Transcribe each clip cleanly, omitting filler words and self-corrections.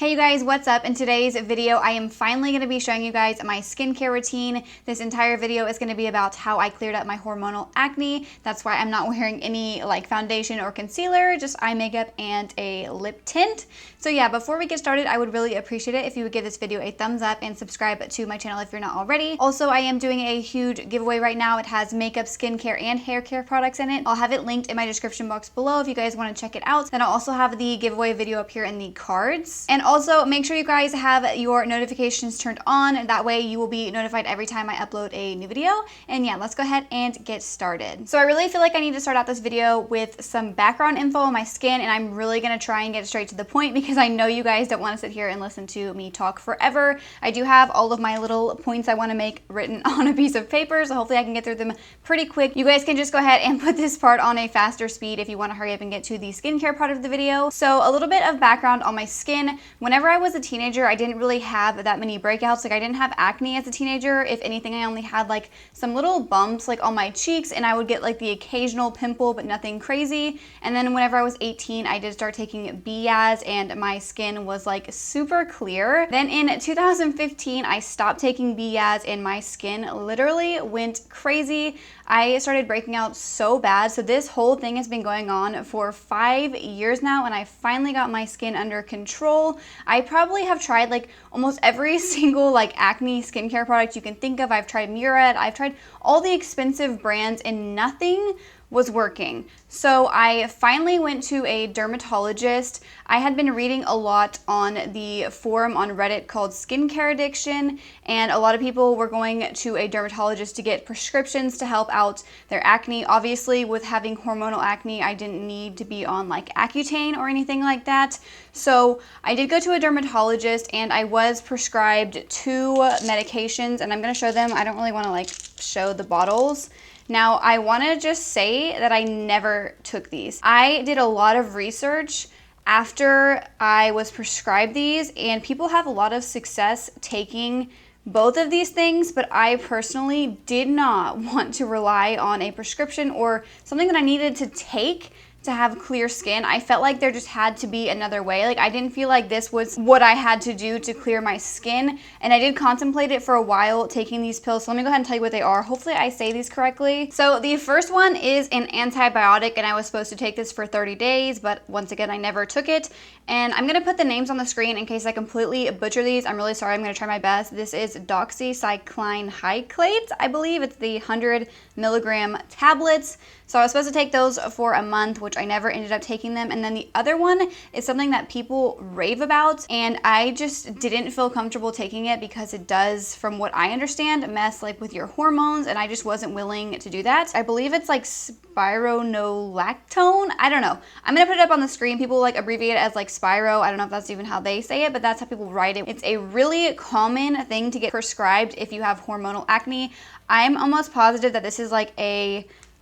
Hey you guys, what's up? In today's video, I am finally going to be showing you guys my skincare routine. This entire video is going to be about how I cleared up my hormonal acne. That's why I'm not wearing any foundation or concealer, just eye makeup and a lip tint. So yeah, before we get started, I would really appreciate it if you would give this video a thumbs up and subscribe to my channel if you're not already. Also, I am doing a huge giveaway right now. It has makeup, skincare, and hair care products in it. I'll have it linked in my description box below if you guys want to check it out. Then I'll also have the giveaway video up here in the cards. And also, make sure you guys have your notifications turned on. That way you will be notified every time I upload a new video. And yeah, let's go ahead and get started. So I really feel like I need to start out this video with some background info on my skin, and I'm really gonna try and get straight to the point because I know you guys don't want to sit here and listen to me talk forever. I do have all of my little points I want to make written on a piece of paper, so hopefully I can get through them pretty quick. You guys can just go ahead and put this part on a faster speed if you want to hurry up and get to the skincare part of the video. So a little bit of background on my skin. Whenever I was a teenager, I didn't really have that many breakouts. I didn't have acne as a teenager. If anything, I only had some little bumps on my cheeks, and I would get the occasional pimple, but nothing crazy. And then whenever I was 18, I did start taking BIAs, and my skin was super clear. Then in 2015, I stopped taking BIAs, and my skin literally went crazy. I started breaking out so bad. So this whole thing has been going on for 5 years now, and I finally got my skin under control. I probably have tried almost every single acne skincare product you can think of. I've tried Murad, I've tried all the expensive brands, and nothing was working. So I finally went to a dermatologist. I had been reading a lot on the forum on Reddit called Skincare Addiction, and a lot of people were going to a dermatologist to get prescriptions to help out their acne. Obviously, with having hormonal acne, I didn't need to be on Accutane or anything like that. So I did go to a dermatologist, and I was prescribed 2 medications, and I'm gonna show them. I don't really wanna show the bottles. Now, I want to just say that I never took these. I did a lot of research after I was prescribed these, and people have a lot of success taking both of these things, but I personally did not want to rely on a prescription or something that I needed to take to have clear skin. I felt like there just had to be another way. I didn't feel like this was what I had to do to clear my skin, and I did contemplate it for a while, taking these pills. So let me go ahead and tell you what they are. Hopefully I say these correctly. So the first one is an antibiotic, and I was supposed to take this for 30 days, but once again, I never took it. And I'm gonna put the names on the screen in case I completely butcher these. I'm really sorry, I'm gonna try my best. This is doxycycline hyclate. I believe it's the 100 milligram tablets. So I was supposed to take those for a month, which I never ended up taking them. And then the other one is something that people rave about, and I just didn't feel comfortable taking it because it does, from what I understand, mess with your hormones, and I just wasn't willing to do that. I believe it's spironolactone. I don't know. I'm gonna put it up on the screen. People abbreviate it as Spiro. I don't know if that's even how they say it, but that's how people write it. It's a really common thing to get prescribed if you have hormonal acne. I'm almost positive that this is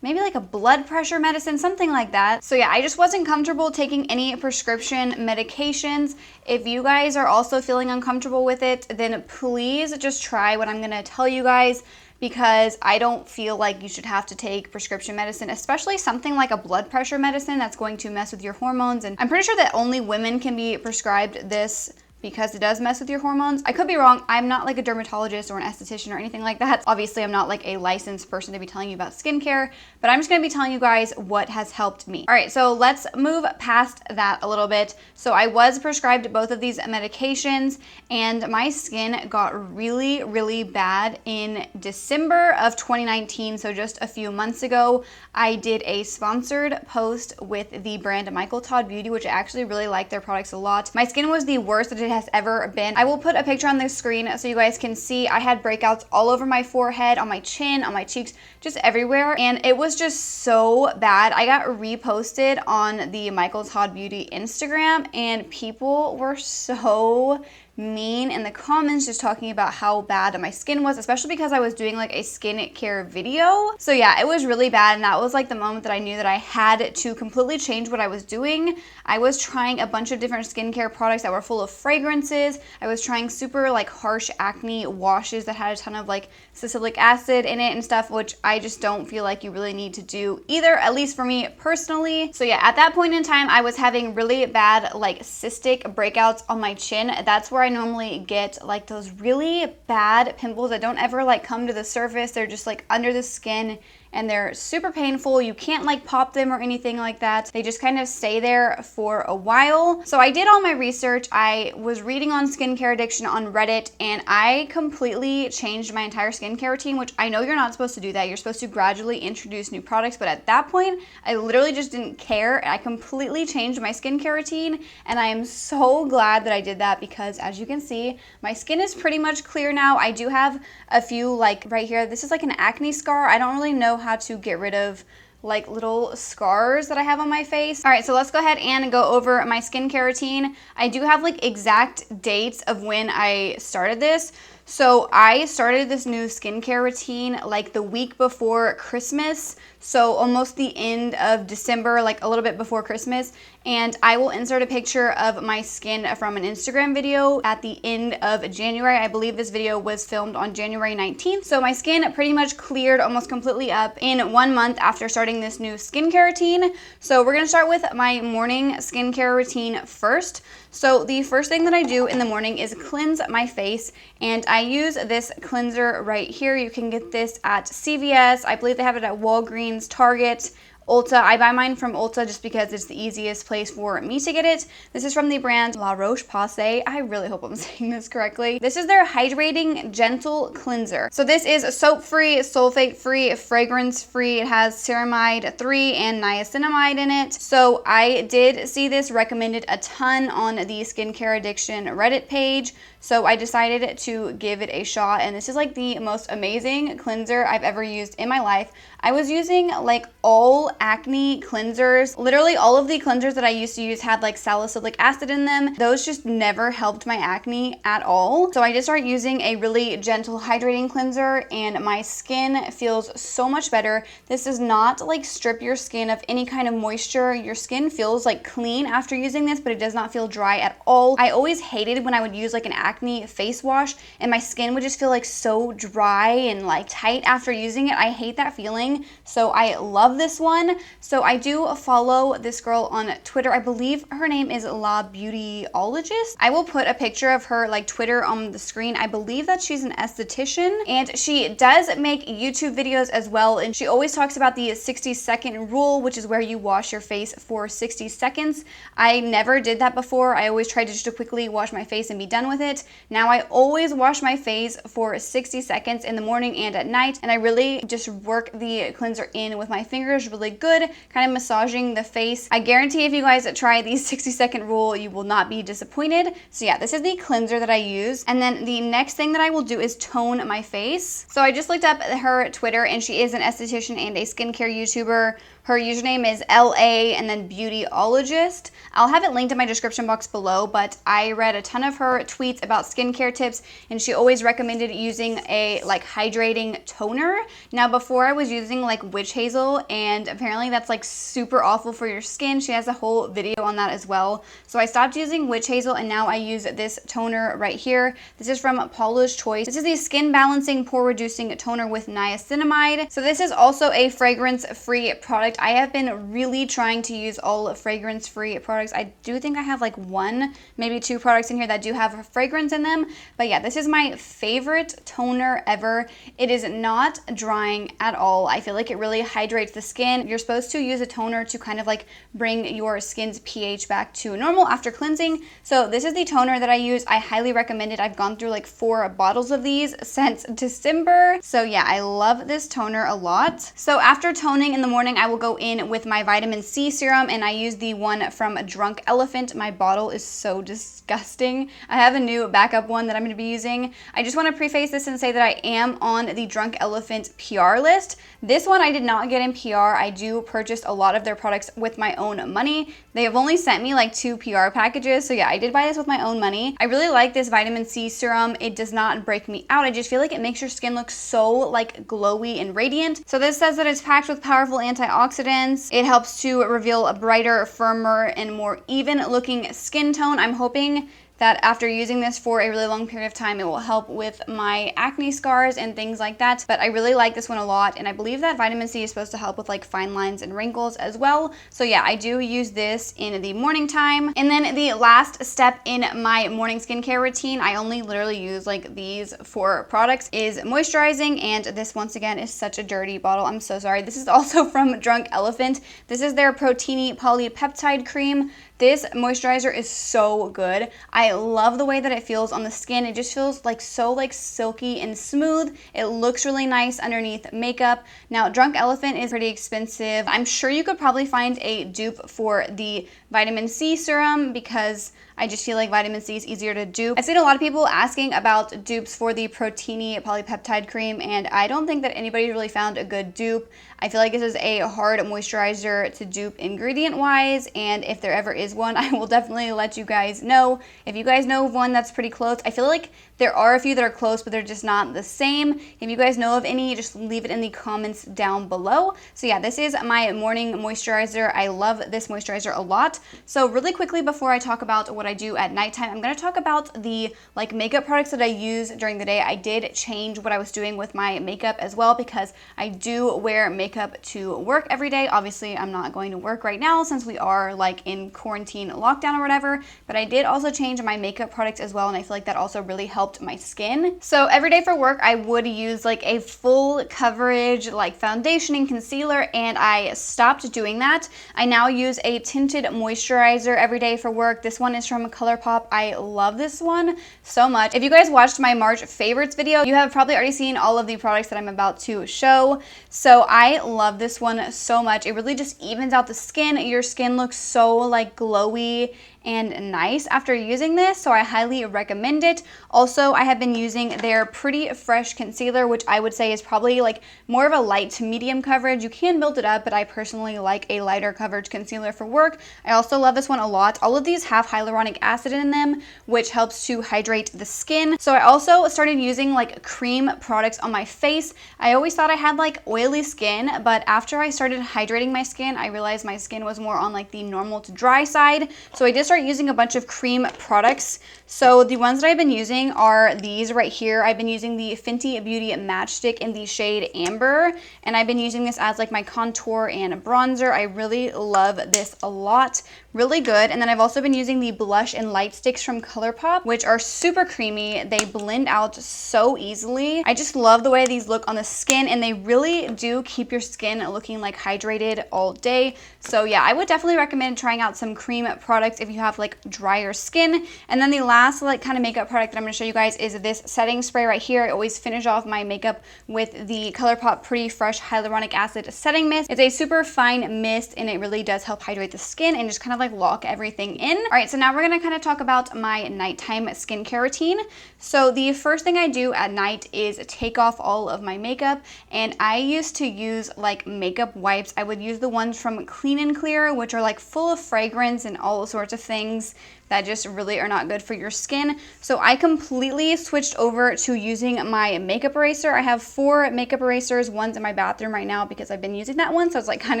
maybe a blood pressure medicine, something like that. So yeah, I just wasn't comfortable taking any prescription medications. If you guys are also feeling uncomfortable with it, then please just try what I'm gonna tell you guys, because I don't feel like you should have to take prescription medicine, especially something like a blood pressure medicine that's going to mess with your hormones. And I'm pretty sure that only women can be prescribed this because it does mess with your hormones. I could be wrong. I'm not a dermatologist or an esthetician or anything like that. Obviously, I'm not a licensed person to be telling you about skincare, but I'm just gonna be telling you guys what has helped me. All right, so let's move past that a little bit. So I was prescribed both of these medications, and my skin got really, really bad in December of 2019, so just a few months ago. I did a sponsored post with the brand Michael Todd Beauty, which I actually really like their products a lot. My skin was the worst that it has ever been. I will put a picture on the screen so you guys can see. I had breakouts all over my forehead, on my chin, on my cheeks, just everywhere, and it was just so bad. I got reposted on the Michael Todd Beauty Instagram, and people were so mean in the comments, just talking about how bad my skin was, especially because I was doing a skincare video. So yeah, it was really bad, and that was the moment that I knew that I had to completely change what I was doing. I was trying a bunch of different skincare products that were full of fragrance fragrances. I was trying super like harsh acne washes that had a ton of like salicylic acid in it and stuff, which I just don't feel like you really need to do either, at least for me personally. So yeah, at that point in time, I was having really bad like cystic breakouts on my chin. That's where I normally get like those really bad pimples that don't ever like come to the surface. They're just like under the skin and they're super painful. You can't like pop them or anything like that. They just kind of stay there for a while. So I did all my research. I was reading on skincare addiction on Reddit, and I completely changed my entire skincare routine, which I know you're not supposed to do that. You're supposed to gradually introduce new products, but at that point, I literally just didn't care. I completely changed my skincare routine, and I am so glad that I did that because as you can see, my skin is pretty much clear now. I do have a few like right here. This is like an acne scar. I don't really know how to get rid of like little scars that I have on my face. All right, so let's go ahead and go over my skincare routine. I do have like exact dates of when I started this. So I started this new skincare routine like the week before Christmas. So almost the end of December, like a little bit before Christmas. And I will insert a picture of my skin from an Instagram video at the end of January. I believe this video was filmed on January 19th. So my skin pretty much cleared almost completely up in 1 month after starting this new skincare routine. So we're gonna start with my morning skincare routine first. So the first thing that I do in the morning is cleanse my face, and I use this cleanser right here. You can get this at CVS. I believe they have it at Walgreens, Target, Ulta. I buy mine from Ulta just because it's the easiest place for me to get it. This is from the brand La Roche-Posay. I really hope I'm saying this correctly. This is their hydrating gentle cleanser. So this is soap-free, sulfate-free, fragrance-free. It has ceramide 3 and niacinamide in it. So I did see this recommended a ton on the Skincare Addiction Reddit page. So I decided to give it a shot, and this is like the most amazing cleanser I've ever used in my life. I was using like all acne cleansers. Literally all of the cleansers that I used to use had like salicylic acid in them. Those just never helped my acne at all. So I just started using a really gentle hydrating cleanser, and my skin feels so much better. This does not like strip your skin of any kind of moisture. Your skin feels like clean after using this, but it does not feel dry at all. I always hated when I would use like an acne face wash and my skin would just feel like so dry and like tight after using it. I hate that feeling. So I love this one. So I do follow this girl on Twitter. I believe her name is La Beautyologist. I will put a picture of her like Twitter on the screen. I believe that she's an esthetician, and she does make YouTube videos as well. And she always talks about the 60-second rule, which is where you wash your face for 60 seconds. I never did that before. I always tried to just quickly wash my face and be done with it. Now I always wash my face for 60 seconds in the morning and at night, and I really just work the cleanser in with my fingers really good, kind of massaging the face. I guarantee if you guys try the 60-second rule, you will not be disappointed. So yeah, this is the cleanser that I use. And then the next thing that I will do is tone my face. So I just looked up her Twitter, and she is an esthetician and a skincare YouTuber. Her username is LA and then Beautyologist. I'll have it linked in my description box below, but I read a ton of her tweets about skincare tips, and she always recommended using a like hydrating toner. Now before I was using like witch hazel, and apparently that's like super awful for your skin. She has a whole video on that as well. So I stopped using witch hazel, and now I use this toner right here. This is from Paula's Choice. This is the skin balancing pore reducing toner with niacinamide. So this is also a fragrance free product. I have been really trying to use all fragrance-free products. I do think I have like 1, maybe 2 products in here that do have a fragrance in them. But yeah, this is my favorite toner ever. It is not drying at all. I feel like it really hydrates the skin. You're supposed to use a toner to kind of like bring your skin's pH back to normal after cleansing. So this is the toner that I use. I highly recommend it. I've gone through like 4 bottles of these since December. So yeah, I love this toner a lot. So after toning in the morning, I will go in with my vitamin C serum, and I use the one from Drunk Elephant. My bottle is so disgusting. I have a new backup one that I'm going to be using. I just want to preface this and say that I am on the Drunk Elephant PR list. This one I did not get in PR. I do purchase a lot of their products with my own money. They have only sent me like 2 PR packages, so yeah, I did buy this with my own money. I really like this vitamin C serum. It does not break me out. I just feel like it makes your skin look so like glowy and radiant. So this says that it's packed with powerful antioxidants. It helps to reveal a brighter, firmer, and more even looking skin tone. I'm hoping that after using this for a really long period of time, it will help with my acne scars and things like that. But I really like this one a lot, and I believe that vitamin C is supposed to help with like fine lines and wrinkles as well. So yeah, I do use this in the morning time. And then the last step in my morning skincare routine, I only literally use like these 4 products, is moisturizing. And this once again is such a dirty bottle. I'm so sorry. This is also from Drunk Elephant. This is their Proteini Polypeptide Cream. This moisturizer is so good. I love the way that it feels on the skin. It just feels like so like silky and smooth. It looks really nice underneath makeup. Now, Drunk Elephant is pretty expensive. I'm sure you could probably find a dupe for the vitamin C serum because I just feel like vitamin C is easier to dupe. I've seen a lot of people asking about dupes for the Proteini Polypeptide Cream, and I don't think that anybody's really found a good dupe. I feel like this is a hard moisturizer to dupe ingredient-wise, and if there ever is one, I will definitely let you guys know. If you guys know of one that's pretty close, I feel like there are a few that are close, but they're just not the same. If you guys know of any, just leave it in the comments down below. So yeah, this is my morning moisturizer. I love this moisturizer a lot. So really quickly before I talk about what I do at nighttime, I'm gonna talk about the like makeup products that I use during the day. I did change what I was doing with my makeup as well because I do wear makeup to work every day. Obviously, I'm not going to work right now since we are like in quarantine lockdown or whatever, but I did also change my makeup products as well, and I feel like that also really helped my skin. So every day for work, I would use like a full coverage like foundation and concealer, and I stopped doing that. I now use a tinted moisturizer every day for work. This one is from ColourPop. I love this one so much. If you guys watched my March favorites video, you have probably already seen all of the products that I'm about to show. So I love this one so much. It really just evens out the skin. Your skin looks so like glowy and nice after using this, so I highly recommend it. Also, I have been using their Pretty Fresh concealer, which I would say is probably like more of a light to medium coverage. You can build it up, but I personally like a lighter coverage concealer for work. I also love this one a lot. All of these have hyaluronic acid in them, which helps to hydrate the skin. So I also started using like cream products on my face. I always thought I had like oily skin, but after I started hydrating my skin, I realized my skin was more on like the normal to dry side. So I just started using a bunch of cream products. So the ones that I've been using are these right here. I've been using the Fenty Beauty Matchstick in the shade Amber, and I've been using this as like my contour and bronzer. I really love this a lot. Really good. And then I've also been using the blush and light sticks from ColourPop, which are super creamy. They blend out so easily. I just love the way these look on the skin, and they really do keep your skin looking like hydrated all day. So yeah, I would definitely recommend trying out some cream products if you have like drier skin. And then the last like kind of makeup product that I'm going to show you guys is this setting spray right here. I always finish off my makeup with the ColourPop Pretty Fresh Hyaluronic Acid Setting Mist. It's a super fine mist, and it really does help hydrate the skin and just kind of like lock everything in. All right, so now we're going to kind of talk about my nighttime skincare routine. So the first thing I do at night is take off all of my makeup, and I used to use like makeup wipes. I would use the ones from Clean and Clear, which are like full of fragrance and all sorts of things that just really are not good for your skin. So I completely switched over to using my makeup eraser. I have 4 makeup erasers. One's in my bathroom right now because I've been using that one, so it's like kind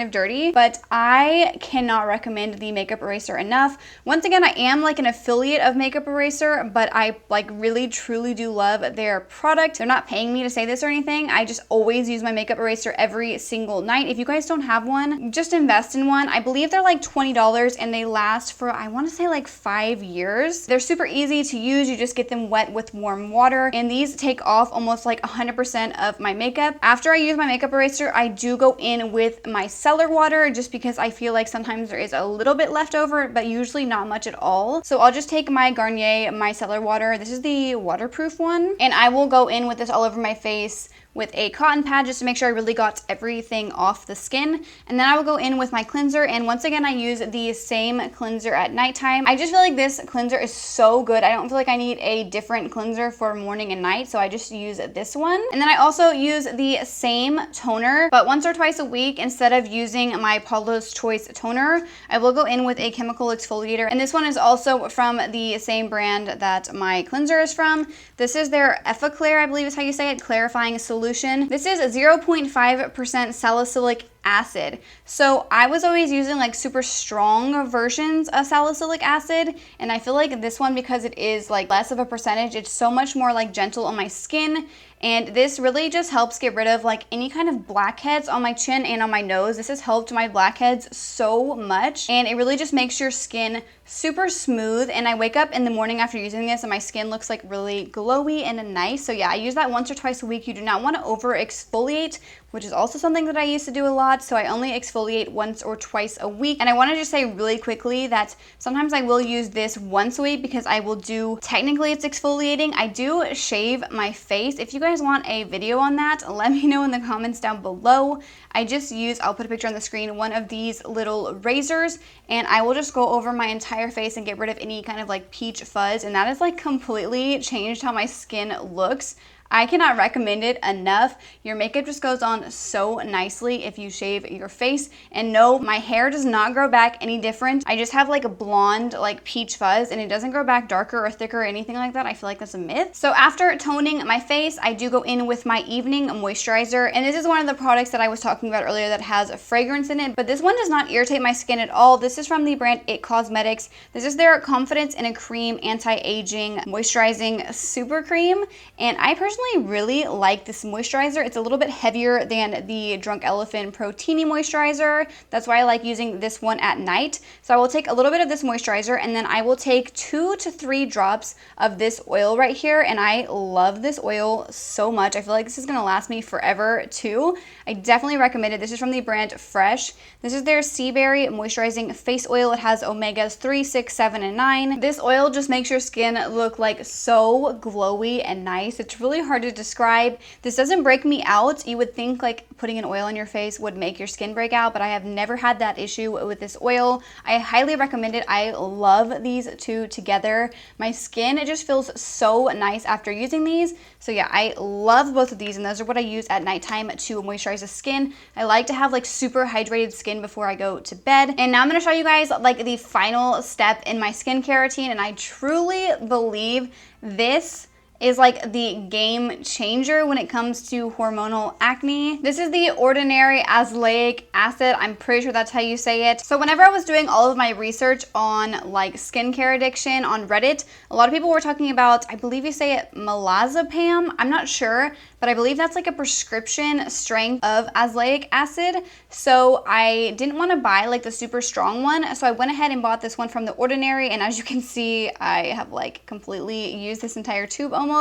of dirty, but I cannot recommend the makeup eraser enough. Once again, I am like an affiliate of Makeup Eraser, but I like really truly do love their product. They're not paying me to say this or anything. I just always use my makeup eraser every single night. If you guys don't have one, just invest in one. I believe they're like $20 and they last for, I want to say like 5 years. They're super easy to use. You just get them wet with warm water, and these take off almost like 100% of my makeup. After I use my makeup eraser, I do go in with my cellar water just because I feel like sometimes there is a little bit left over, but usually not much at all. So I'll just take my Garnier micellar water. This is the waterproof one, and I will go in with this all over my face with a cotton pad just to make sure I really got everything off the skin. And then I will go in with my cleanser, and once again I use the same cleanser at nighttime. I just feel like this cleanser is so good. I don't feel like I need a different cleanser for morning and night, so I just use this one. And then I also use the same toner, but once or twice a week. Instead of using my Paula's Choice toner, I will go in with a chemical exfoliator, and this one is also from the same brand that my cleanser is from. This is their Effaclar, I believe is how you say it, clarifying solution. This is 0.5% salicylic acid. So I was always using like super strong versions of salicylic acid, and I feel like this one, because it is like less of a percentage, it's so much more like gentle on my skin. And this really just helps get rid of like any kind of blackheads on my chin and on my nose. This has helped my blackheads so much, and it really just makes your skin super smooth. And I wake up in the morning after using this and my skin looks like really glowy and nice. So yeah, I use that once or twice a week. You do not want to over exfoliate, which is also something that I used to do a lot. So I only exfoliate once or twice a week. And I want to just say really quickly that sometimes I will use this once a week because I will do, technically it's exfoliating. I do shave my face. If you guys want a video on that, let me know in the comments down below. I just use, I'll put a picture on the screen, one of these little razors, and I will just go over my entire face and get rid of any kind of like peach fuzz, and that has like completely changed how my skin looks. I cannot recommend it enough. Your makeup just goes on so nicely if you shave your face. And no, my hair does not grow back any different. I just have like a blonde, like peach fuzz, and it doesn't grow back darker or thicker or anything like that. I feel like that's a myth. So after toning my face, I do go in with my evening moisturizer. And this is one of the products that I was talking about earlier that has a fragrance in it, but this one does not irritate my skin at all. This is from the brand It Cosmetics. This is their Confidence in a Cream Anti-Aging Moisturizing Super Cream. And I personally really like this moisturizer. It's a little bit heavier than the Drunk Elephant Pro-Tini moisturizer. That's why I like using this one at night. So I will take a little bit of this moisturizer, and then I will take 2 to 3 drops of this oil right here. And I love this oil so much. I feel like this is gonna last me forever too. I definitely recommend it. This is from the brand Fresh. This is their Sea Berry Moisturizing Face Oil. It has omegas 3, 6, 7, and 9. This oil just makes your skin look like so glowy and nice. It's really hard to describe. This doesn't break me out. You would think like putting an oil on your face would make your skin break out, but I have never had that issue with this oil. I highly recommend it. I love these two together. My skin, it just feels so nice after using these. So yeah, I love both of these, and those are what I use at nighttime to moisturize the skin. I like to have like super hydrated skin before I go to bed. And now I'm going to show you guys like the final step in my skincare routine, and I truly believe this is like the game changer when it comes to hormonal acne. This is the Ordinary Azelaic Acid. I'm pretty sure that's how you say it. So whenever I was doing all of my research on like skincare addiction on Reddit, a lot of people were talking about, I believe you say it, milazepam. I'm not sure, but I believe that's like a prescription strength of azelaic acid. So I didn't want to buy like the super strong one. So I went ahead and bought this one from The Ordinary. And as you can see, I have like completely used this entire tube almost.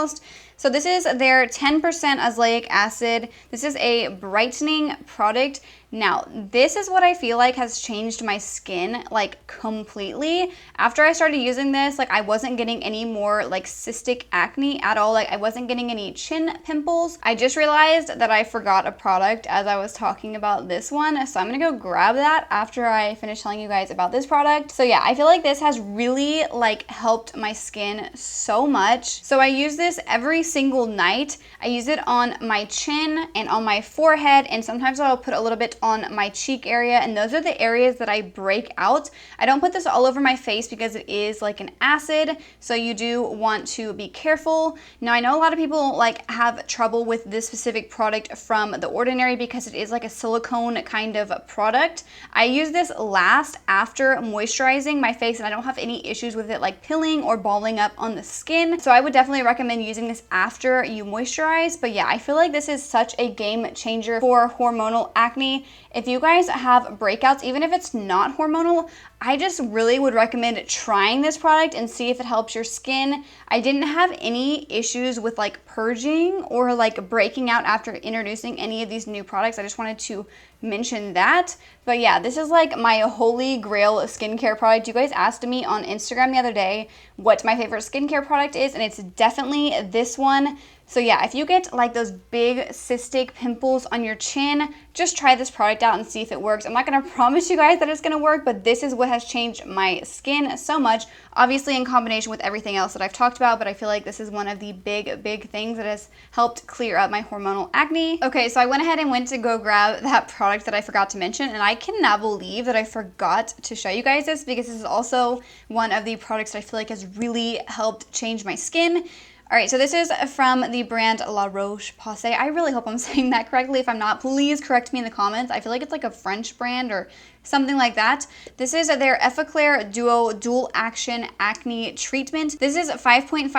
So this is their 10% azelaic acid. This is a brightening product. Now, this is what I feel like has changed my skin like completely. After I started using this, like I wasn't getting any more like cystic acne at all. Like I wasn't getting any chin pimples. I just realized that I forgot a product as I was talking about this one. So I'm gonna go grab that after I finish telling you guys about this product. So yeah, I feel like this has really like helped my skin so much. So I use this every single night. I use it on my chin and on my forehead, and sometimes I'll put a little bit on my cheek area, and those are the areas that I break out. I don't put this all over my face because it is like an acid, so you do want to be careful. Now I know a lot of people like have trouble with this specific product from The Ordinary because it is like a silicone kind of product. I use this last after moisturizing my face, and I don't have any issues with it like pilling or balling up on the skin. So I would definitely recommend using this after you moisturize. But yeah, I feel like this is such a game changer for hormonal acne. If you guys have breakouts, even if it's not hormonal, I just really would recommend trying this product and see if it helps your skin. I didn't have any issues with like purging or like breaking out after introducing any of these new products. I just wanted to mention that. But yeah, this is like my holy grail skincare product. You guys asked me on Instagram the other day what my favorite skincare product is, and it's definitely this one. So yeah, if you get like those big cystic pimples on your chin, just try this product out and see if it works. I'm not gonna promise you guys that it's gonna work, but this is what has changed my skin so much, obviously in combination with everything else that I've talked about, but I feel like this is one of the big things that has helped clear up my hormonal acne. Okay, so I went ahead and went to go grab that product that I forgot to mention, and I cannot believe that I forgot to show you guys this, because this is also one of the products that I feel like has really helped change my skin. All right, so this is from the brand La Roche-Posay. I really hope I'm saying that correctly. If I'm not, please correct me in the comments. I feel like it's like a French brand or something like that. This is their Effaclar Duo Dual Action Acne Treatment. This is 5.5%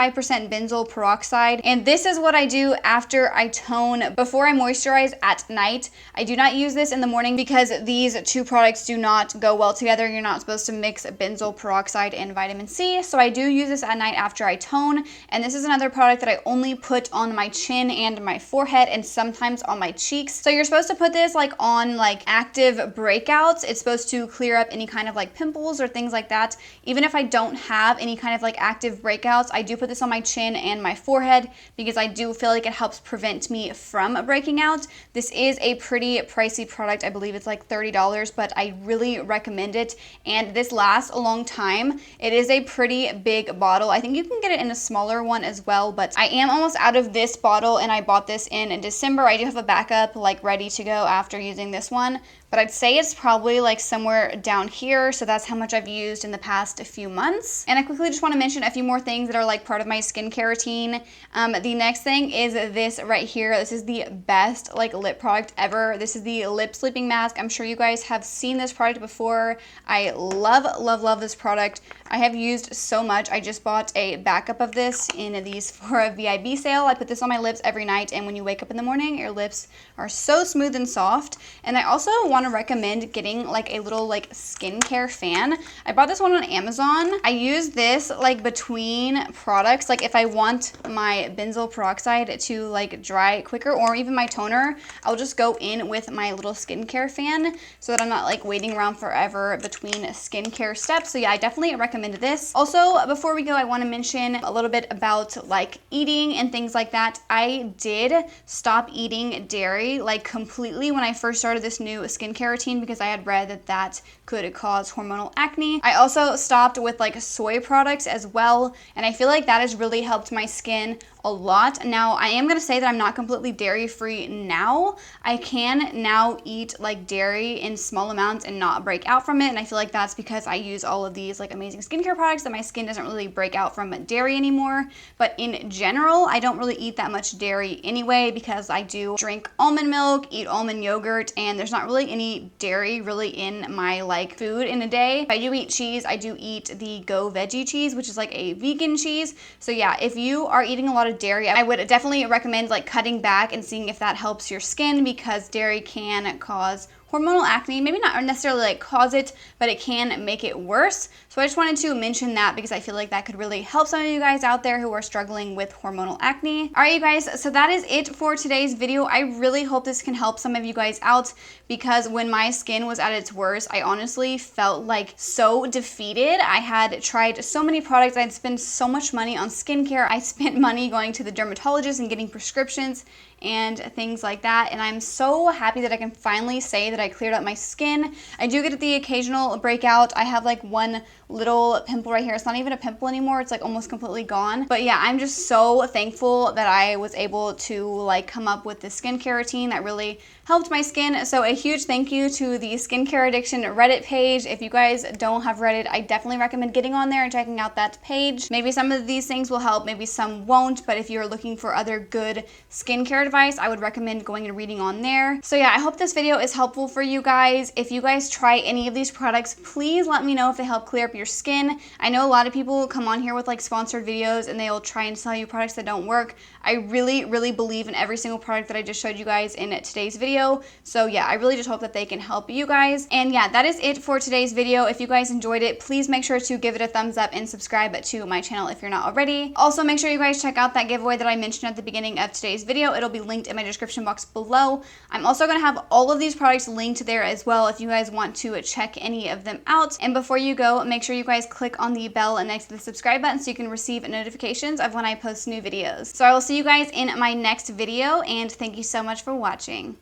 benzoyl peroxide, and this is what I do after I tone before I moisturize at night. I do not use this in the morning because these two products do not go well together. You're not supposed to mix benzoyl peroxide and vitamin C, so I do use this at night after I tone, and this is another product that I only put on my chin and my forehead and sometimes on my cheeks. So you're supposed to put this like on like active breakouts. It's supposed to clear up any kind of like pimples or things like that. Even if I don't have any kind of like active breakouts, I do put this on my chin and my forehead because I do feel like it helps prevent me from breaking out. This is a pretty pricey product. I believe it's like $30, but I really recommend it. And this lasts a long time. It is a pretty big bottle. I think you can get it in a smaller one as well, but I am almost out of this bottle and I bought this in December. I do have a backup like ready to go after using this one, but I'd say it's probably like somewhere down here. So that's how much I've used in the past few months. And I quickly just want to mention a few more things that are like part of my skincare routine. The next thing is this right here. This is the best like lip product ever. This is the lip sleeping mask. I'm sure you guys have seen this product before. I love, love, love this product. I have used so much. I just bought a backup of this in the Sephora VIB sale. I put this on my lips every night, and when you wake up in the morning, your lips are so smooth and soft. And I also want to recommend getting like a little like skincare fan. I bought this one on Amazon. I use this like between products. Like if I want my benzoyl peroxide to like dry quicker, or even my toner, I'll just go in with my little skincare fan so that I'm not like waiting around forever between skincare steps. So yeah, I definitely recommend this. Also, before we go, I want to mention a little bit about like eating and things like that. I did stop eating dairy like completely when I first started this new skincare routine because I had read that that could cause hormonal acne. I also stopped with like soy products as well, and I feel like that has really helped my skin a lot. Now, I am gonna say that I'm not completely dairy free now. I can now eat like dairy in small amounts and not break out from it, and I feel like that's because I use all of these like amazing skincare products that my skin doesn't really break out from dairy anymore. But in general, I don't really eat that much dairy anyway because I do drink almond milk, eat almond yogurt, and there's not really any dairy really in my like food in a day. If I do eat cheese, I do eat the Go Veggie cheese, which is like a vegan cheese. So yeah, if you are eating a lot of dairy, I would definitely recommend like cutting back and seeing if that helps your skin, because dairy can cause hormonal acne. Maybe not necessarily like cause it, but it can make it worse. So I just wanted to mention that because I feel like that could really help some of you guys out there who are struggling with hormonal acne. All right, you guys, so that is it for today's video. I really hope this can help some of you guys out, because when my skin was at its worst, I honestly felt like so defeated. I had tried so many products. I'd spent so much money on skincare. I spent money going to the dermatologist and getting prescriptions and things like that. And I'm so happy that I can finally say that I cleared up my skin. I do get the occasional breakout. I have like one little pimple right here. It's not even a pimple anymore. It's like almost completely gone. But yeah, I'm just so thankful that I was able to like come up with this skincare routine that really helped my skin. So a huge thank you to the Skincare Addiction Reddit page. If you guys don't have Reddit, I definitely recommend getting on there and checking out that page. Maybe some of these things will help, maybe some won't, but if you're looking for other good skincare advice, I would recommend going and reading on there. So yeah, I hope this video is helpful for you guys. If you guys try any of these products, please let me know if they help clear up your skin. I know a lot of people come on here with like sponsored videos and they'll try and sell you products that don't work. I really, really believe in every single product that I just showed you guys in today's video. So yeah, I really just hope that they can help you guys. And yeah, that is it for today's video. If you guys enjoyed it, please make sure to give it a thumbs up and subscribe to my channel if you're not already. Also, make sure you guys check out that giveaway that I mentioned at the beginning of today's video. It'll be linked in my description box below. I'm also going to have all of these products linked there as well if you guys want to check any of them out. And before you go, make sure you guys click on the bell next to the subscribe button so you can receive notifications of when I post new videos. So I will see you guys in my next video, and thank you so much for watching.